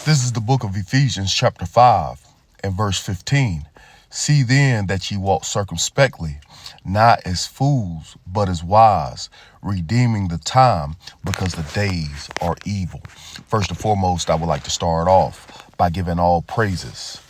This is the book of Ephesians chapter 5 and verse 15. See then that ye walk circumspectly, not as fools, but as wise, redeeming the time because the days are evil. First and foremost, I would like to start off by giving all praises,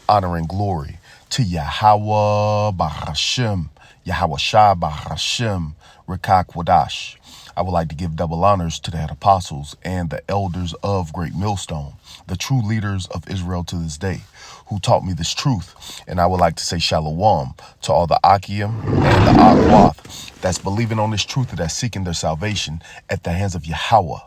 honor, and glory to Yahawah Bahashem, Yahawashi Bahashem, Rekak Wadash. I would like to give double honors to the head apostles and the elders of Great Millstone, the true leaders of Israel to this day, who taught me this truth. And I would like to say shalom to all the Akim and the Akwath that's believing on this truth, that's seeking their salvation at the hands of Yahawah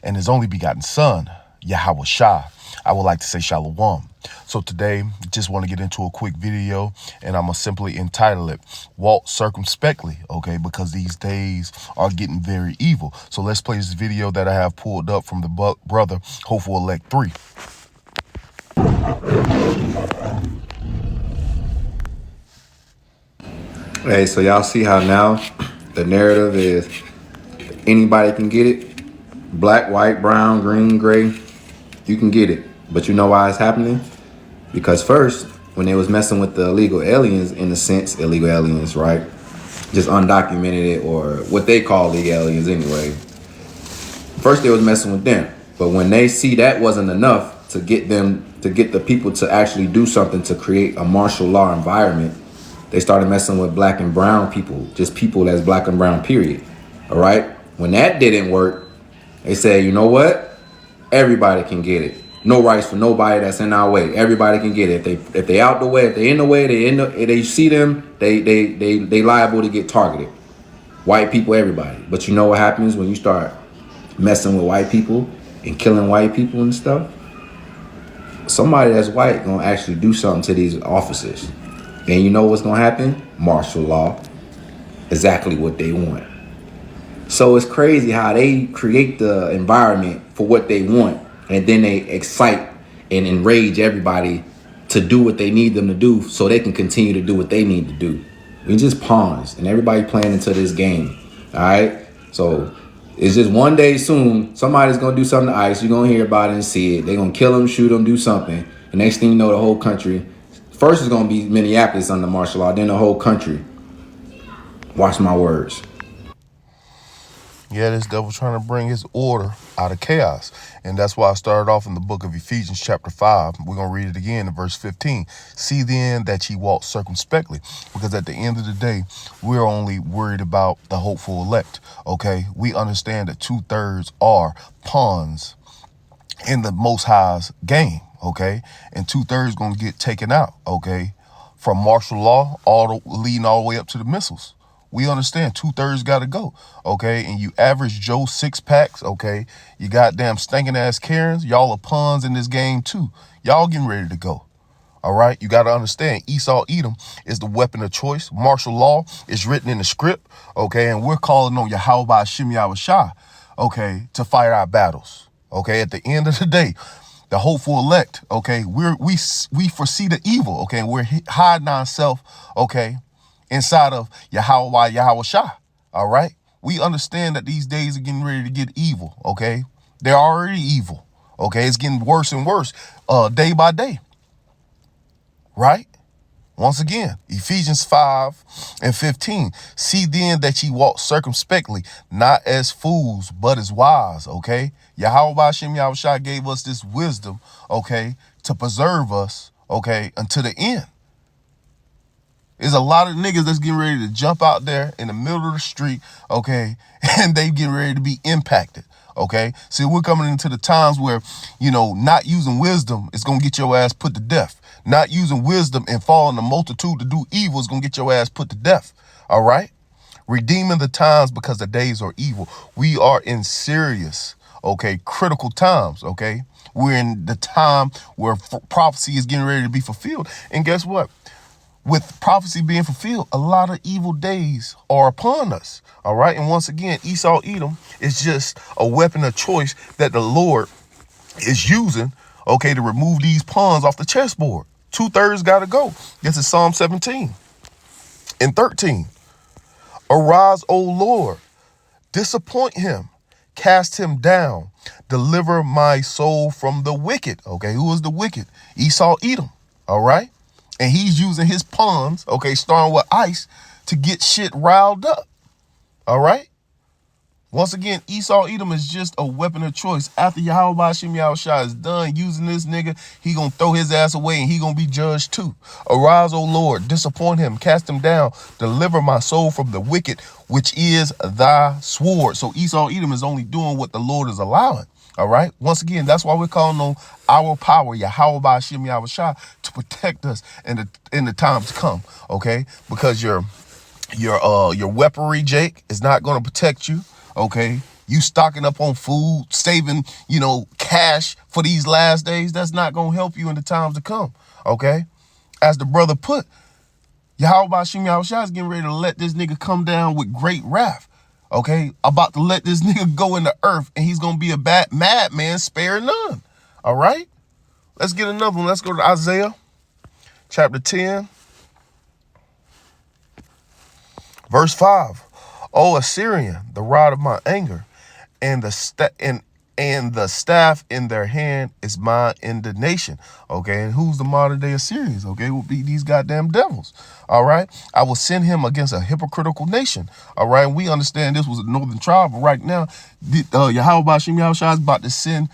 and his only begotten son, Yahawashi. I would like to say shalom. So today, just want to get into a quick video, and I'm going to simply entitle it, Walk Circumspectly, okay, because these days are getting very evil. So let's play this video that I have pulled up from the brother, Hopeful Elect 3. Hey, so y'all see how now the narrative is anybody can get it? Black, white, brown, green, gray, you can get it. But you know why it's happening? Because first, when they was messing with the illegal aliens, in a sense, illegal aliens, right? Just undocumented it, or what they call the aliens anyway. First they was messing with them. But when they see that wasn't enough to get the people to actually do something to create a martial law environment, they started messing with black and brown people, just people that's black and brown, period. All right? When that didn't work, they said, you know what? Everybody can get it. No rights for nobody that's in our way. Everybody can get it. If they out the way, if they in the way, they see them, they liable to get targeted. White people, everybody. But you know what happens when you start messing with white people and killing white people and stuff? Somebody that's white gonna actually do something to these officers. And you know what's gonna happen? Martial law. Exactly what they want. So it's crazy how they create the environment for what they want, and then they excite and enrage everybody to do what they need them to do so they can continue to do what they need to do. We just pawns, and everybody playing into this game. All right? So it's just one day soon, somebody's going to do something to ICE. You're going to hear about it and see it. They're going to kill them, shoot them, do something. The next thing you know, the whole country, first is going to be Minneapolis under martial law, then the whole country. Watch my words. Yeah, this devil trying to bring his order out of chaos. And that's why I started off in the book of Ephesians chapter 5. We're going to read it again in verse 15. See then that ye walk circumspectly. Because at the end of the day, we're only worried about the hopeful elect. Okay, we understand that 2/3 are pawns in the Most High's game. Okay, and 2/3 going to get taken out. Okay, from martial law leading all the way up to the missiles. We understand 2/3 got to go, okay? And you average Joe 6-packs, okay? You goddamn stinking ass Karens. Y'all are pawns in this game too. Y'all getting ready to go, all right? You got to understand Esau Edom is the weapon of choice. Martial law is written in the script, okay? And we're calling on Yahawah Shem Yahawashi, okay, to fight our battles, okay? At the end of the day, the hopeful elect, okay, we foresee the evil, okay? We're hiding ourselves, okay, inside of Yahawah, Yahawashi, all right? We understand that these days are getting ready to get evil, okay? They're already evil, okay? It's getting worse and worse day by day, right? Once again, Ephesians 5 and 15. See then that ye walk circumspectly, not as fools, but as wise, okay? Yahawah Shem Yahawashi gave us this wisdom, okay, to preserve us, okay, until the end. There's a lot of niggas that's getting ready to jump out there in the middle of the street, okay, and they getting ready to be impacted, okay? See, we're coming into the times where, you know, not using wisdom is going to get your ass put to death. Not using wisdom and following the multitude to do evil is going to get your ass put to death, all right? Redeeming the times because the days are evil. We are in serious, okay, critical times, okay? We're in the time where prophecy is getting ready to be fulfilled. And guess what? With prophecy being fulfilled, a lot of evil days are upon us. All right. And once again, Esau Edom is just a weapon of choice that the Lord is using, okay, to remove these pawns off the chessboard. 2/3 got to go. This is Psalm 17 and 13. Arise, O Lord, disappoint him, cast him down, Deliver my soul from the wicked. Okay, who is the wicked? Esau, Edom. All right. And he's using his pawns, okay, starting with ice, to get shit riled up. All right. Once again, Esau Edom is just a weapon of choice. After Yahawashi is done using this nigga, he gonna throw his ass away and he gonna be judged too. Arise, O Lord, disappoint him, cast him down, deliver my soul from the wicked, which is thy sword. So Esau Edom is only doing what the Lord is allowing. All right. Once again, that's why we're calling on our power, Yahawashi, to protect us in the times to come. Okay, because your weaponry, Jake, is not going to protect you. Okay, you stocking up on food, saving, cash for these last days, that's not going to help you in the times to come. Okay, as the brother put, Yahawashi is getting ready to let this nigga come down with great wrath. Okay, about to let this nigga go in the earth, and he's going to be a bad madman, spare none. All right, let's get another one. Let's go to Isaiah chapter 10, verse 5. O Assyrian, the rod of my anger, and the staff in their hand is my indignation. Okay, and who's the modern day Assyrians? Okay, will be these goddamn devils. All right, I will send him against a hypocritical nation. All right, and we understand this was a northern tribe, but right now, Yahawashi is about to send,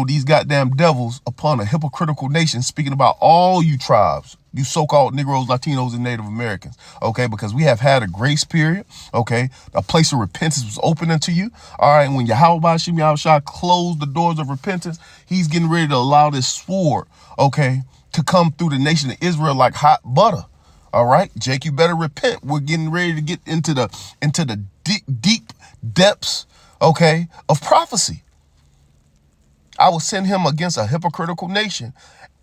these goddamn devils upon a hypocritical nation, speaking about all you tribes, you so-called Negroes, Latinos, and Native Americans, okay, because we have had a grace period, okay, a place of repentance was open unto you, all right, and when Yahawashi closed the doors of repentance, he's getting ready to allow this sword, okay, to come through the nation of Israel like hot butter, all right, Jake, you better repent. We're getting ready to get into the deep depths, okay, of prophecy. I will send him against a hypocritical nation,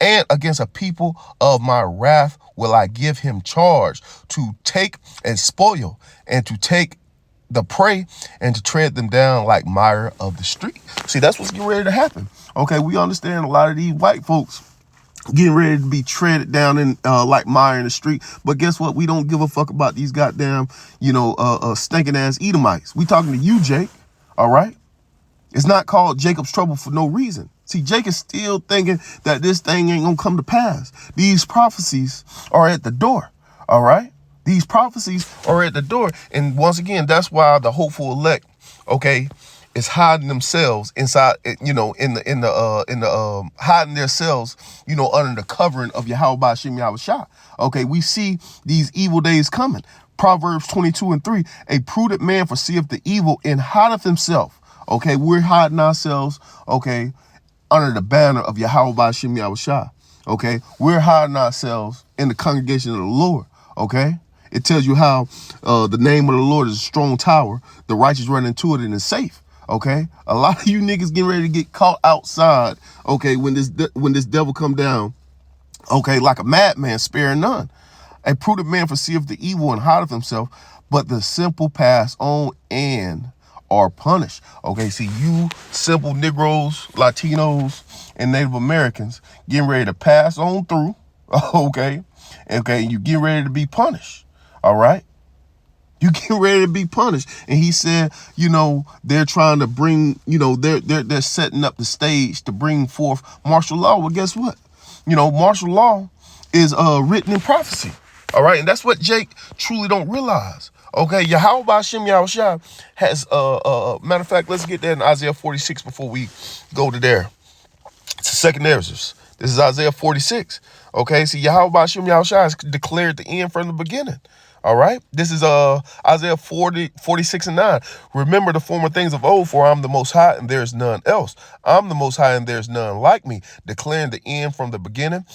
and against a people of my wrath will I give him charge to take and spoil, and to take the prey and to tread them down like mire of the street. See, that's what's getting ready to happen. Okay, we understand a lot of these white folks getting ready to be treaded down in like mire in the street. But guess what? We don't give a fuck about these goddamn, stinking ass Edomites. We talking to you, Jake. All right. It's not called Jacob's trouble for no reason. See, Jake is still thinking that this thing ain't gonna come to pass. These prophecies are at the door. All right. These prophecies are at the door. And once again, that's why the hopeful elect, okay, is hiding themselves inside, hiding themselves, under the covering of Yahawashi. Okay, we see these evil days coming. Proverbs 22:3, a prudent man foreseeth the evil and hideth himself. Okay, we're hiding ourselves, okay, under the banner of Yahawashi. Okay, we're hiding ourselves in the congregation of the Lord. Okay, it tells you how the name of the Lord is a strong tower. The righteous run into it and is safe. Okay, a lot of you niggas getting ready to get caught outside. Okay, when this devil come down, okay, like a madman, sparing none. A prudent man foreseeth the evil and hideth himself, but the simple pass on and are punished. Okay, see, you simple Negroes, Latinos, and Native Americans getting ready to pass on through. Okay, you getting ready to be punished. All right. You get ready to be punished. And he said, they're trying to bring, they're setting up the stage to bring forth martial law. Well, guess what? Martial law is written in prophecy. All right. And that's what Jake truly don't realize. Okay. Yahawashi has, matter of fact, let's get that in Isaiah 46 before we go to there. It's the second narrative. This is Isaiah 46. Okay. See, Yahawashi has declared the end from the beginning. All right. This is Isaiah 46:9. Remember the former things of old, for I'm the Most High and there is none else. I'm the Most High and there is none like me, declaring the end from the beginning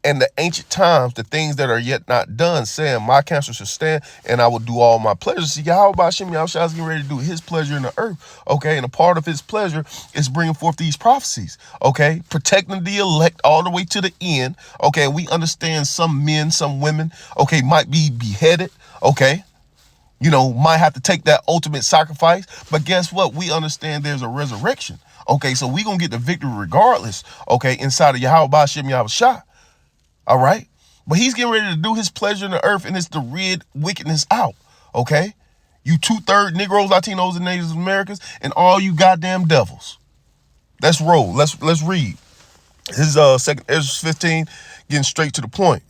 and the ancient times, the things that are yet not done, saying my counsel shall stand and I will do all my pleasure. See, Yahawashi is getting ready to do his pleasure in the earth. Okay. And a part of his pleasure is bringing forth these prophecies. Okay. Protecting the elect all the way to the end. Okay. We understand some men, some women, okay, might be beheaded. Okay. Might have to take that ultimate sacrifice. But guess what? We understand there's a resurrection. Okay. So we going to get the victory regardless. Okay. Inside of Yahawashi. All right. But he's getting ready to do his pleasure in the earth, and it's to rid wickedness out. Okay. You 2/3 Negroes, Latinos, and Native Americans, and all you goddamn devils. Let's roll. Let's read. This is second Ezra 15, getting straight to the point.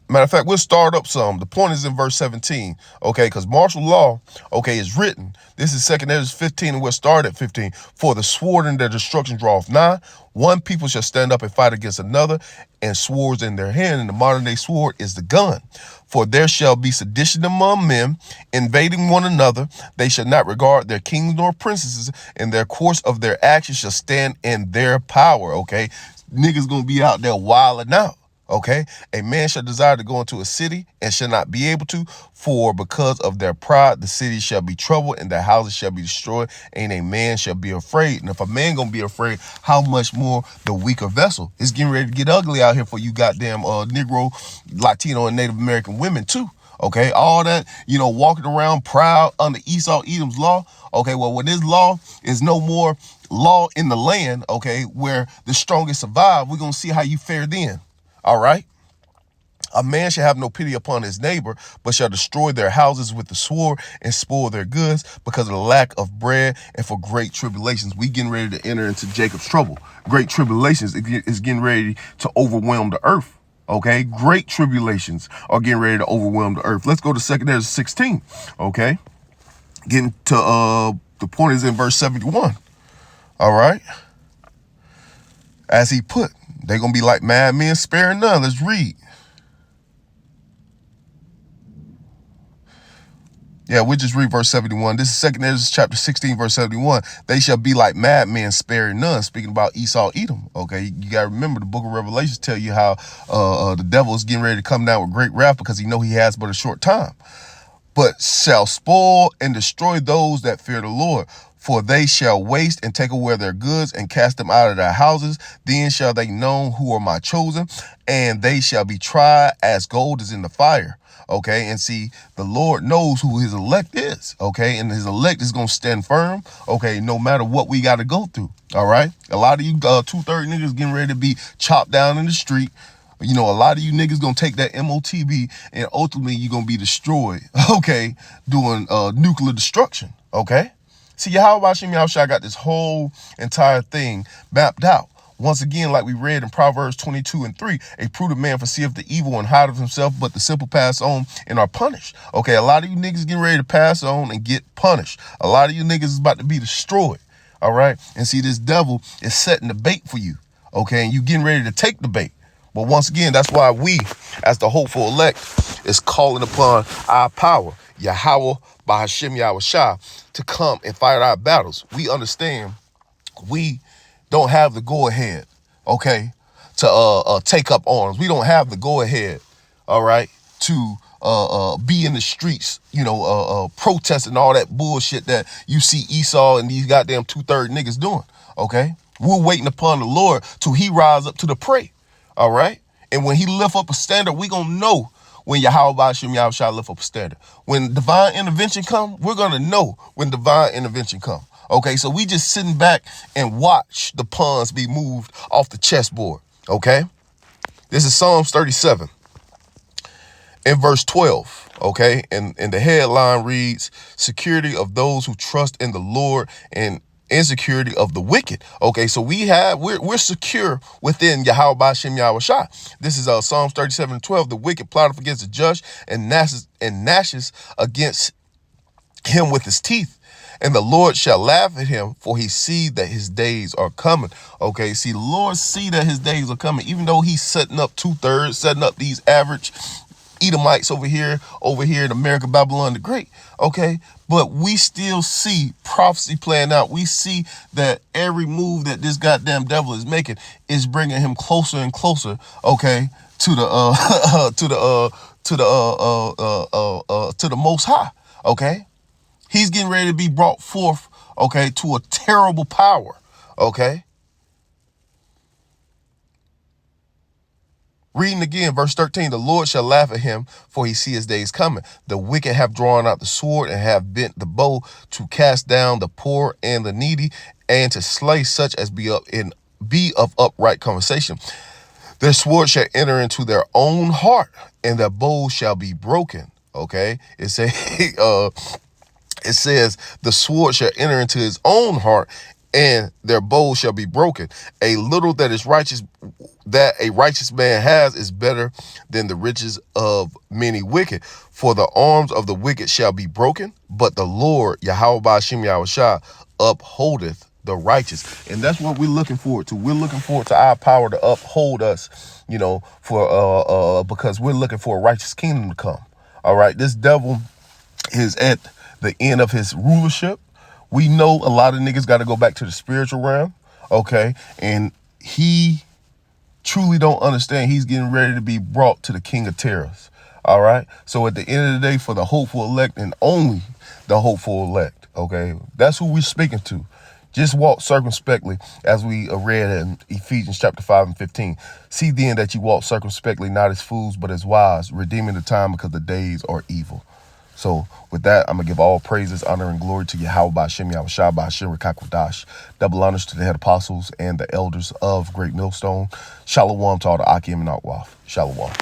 Matter of fact, we'll start up some. The point is in verse 17, okay? Because martial law, okay, is written. This is 2 Ezra 15, and we'll start at 15. For the sword and their destruction draweth nigh. One people shall stand up and fight against another, and swords in their hand. And the modern day sword is the gun. For there shall be sedition among men, invading one another. They shall not regard their kings nor princesses, and their course of their actions shall stand in their power, okay? Niggas gonna be out there wilding out. Okay, a man shall desire to go into a city and shall not be able to, for because of their pride, the city shall be troubled and their houses shall be destroyed, and a man shall be afraid. And if a man gonna be afraid, how much more the weaker vessel? It's getting ready to get ugly out here for you goddamn Negro, Latino, and Native American women too. Okay, all that, walking around proud under Esau Edom's law. Okay, well, when this law is no more law in the land, okay, where the strongest survive, we're gonna see how you fare then. All right. A man shall have no pity upon his neighbor, but shall destroy their houses with the sword and spoil their goods because of the lack of bread and for great tribulations. We getting ready to enter into Jacob's trouble. Great tribulations is getting ready to overwhelm the earth. Okay. Great tribulations are getting ready to overwhelm the earth. Let's go to 2 Ezra 16. Okay. Getting to the point is in verse 71. All right. As he put, they're going to be like madmen, sparing none. Let's read. Yeah, we'll just read verse 71. This is 2 Ezra chapter 16, verse 71. They shall be like madmen, sparing none. Speaking about Esau, Edom. Okay, you got to remember the book of Revelations tell you how the devil is getting ready to come down with great wrath because he know he has but a short time. But shall spoil and destroy those that fear the Lord. For they shall waste and take away their goods and cast them out of their houses. Then shall they know who are my chosen, and they shall be tried as gold is in the fire. Okay, and see, the Lord knows who his elect is. Okay, and his elect is going to stand firm. Okay, no matter what we got to go through. All right, a lot of you 2/3 niggas getting ready to be chopped down in the street. A lot of you niggas gonna take that MOTB and ultimately you're gonna be destroyed, okay, doing nuclear destruction, okay? See, Yahawashi got this whole entire thing mapped out. Once again, like we read in Proverbs 22:3, a prudent man foreseeth the evil and hideth himself, but the simple pass on and are punished. Okay, a lot of you niggas getting ready to pass on and get punished. A lot of you niggas is about to be destroyed, all right? And see, this devil is setting the bait for you, okay? And you getting ready to take the bait. But once again, that's why we, as the hopeful elect, is calling upon our power, Yahawah by Hashem Yahawashi, to come and fight our battles. We understand we don't have the go-ahead, okay, to take up arms. We don't have the go-ahead, all right, to be in the streets, protesting all that bullshit that you see Esau and these goddamn 2/3 niggas doing, okay? We're waiting upon the Lord till he rise up to the prey. All right. And when he lift up a standard, we going to know when Yahawah Yahawashi lift up a standard. When divine intervention come, we're going to know when divine intervention come. Okay. So we just sitting back and watch the pawns be moved off the chessboard. Okay. This is Psalms 37 in verse 12. Okay. And the headline reads, security of those who trust in the Lord and insecurity of the wicked. Okay, so we're secure within Yahawah Yahawashi. This is Psalms 37:12. The wicked plotteth against the just and gnashes against him with his teeth. And the Lord shall laugh at him, for he see that his days are coming. Okay, see, the Lord see that his days are coming, even though he's setting up 2/3, setting up these average Edomites over here in America, Babylon the Great. Okay, but we still see prophecy playing out. We see that every move that this goddamn devil is making is bringing him closer and closer, okay, to the Most High. Okay, he's getting ready to be brought forth, okay, to a terrible power. Okay. Reading again, verse 13, the Lord shall laugh at him, for he see his days coming. The wicked have drawn out the sword and have bent the bow to cast down the poor and the needy and to slay such as be of upright conversation. Their sword shall enter into their own heart and their bow shall be broken. Okay. It says the sword shall enter into his own heart and their bows shall be broken. A little that is righteous, that a righteous man has, is better than the riches of many wicked. For the arms of the wicked shall be broken, but the Lord, Yahawah Shem Yahawashi, upholdeth the righteous. And that's what we're looking forward to. We're looking forward to our power to uphold us, for because we're looking for a righteous kingdom to come. All right, this devil is at the end of his rulership. We know a lot of niggas got to go back to the spiritual realm, okay? And he truly don't understand he's getting ready to be brought to the king of terrors, all right? So at the end of the day, for the hopeful elect and only the hopeful elect, okay? That's who we're speaking to. Just walk circumspectly, as we read in Ephesians chapter 5 and 15. See then that you walk circumspectly, not as fools, but as wise, redeeming the time because the days are evil. So with that, I'm going to give all praises, honor, and glory to Yahawah Shem Yahawashi Ba'ashem Rekakwadash. Double honors to the head apostles and the elders of Great Millstone. Shalom to all the Akim and Akwaf. Shalom.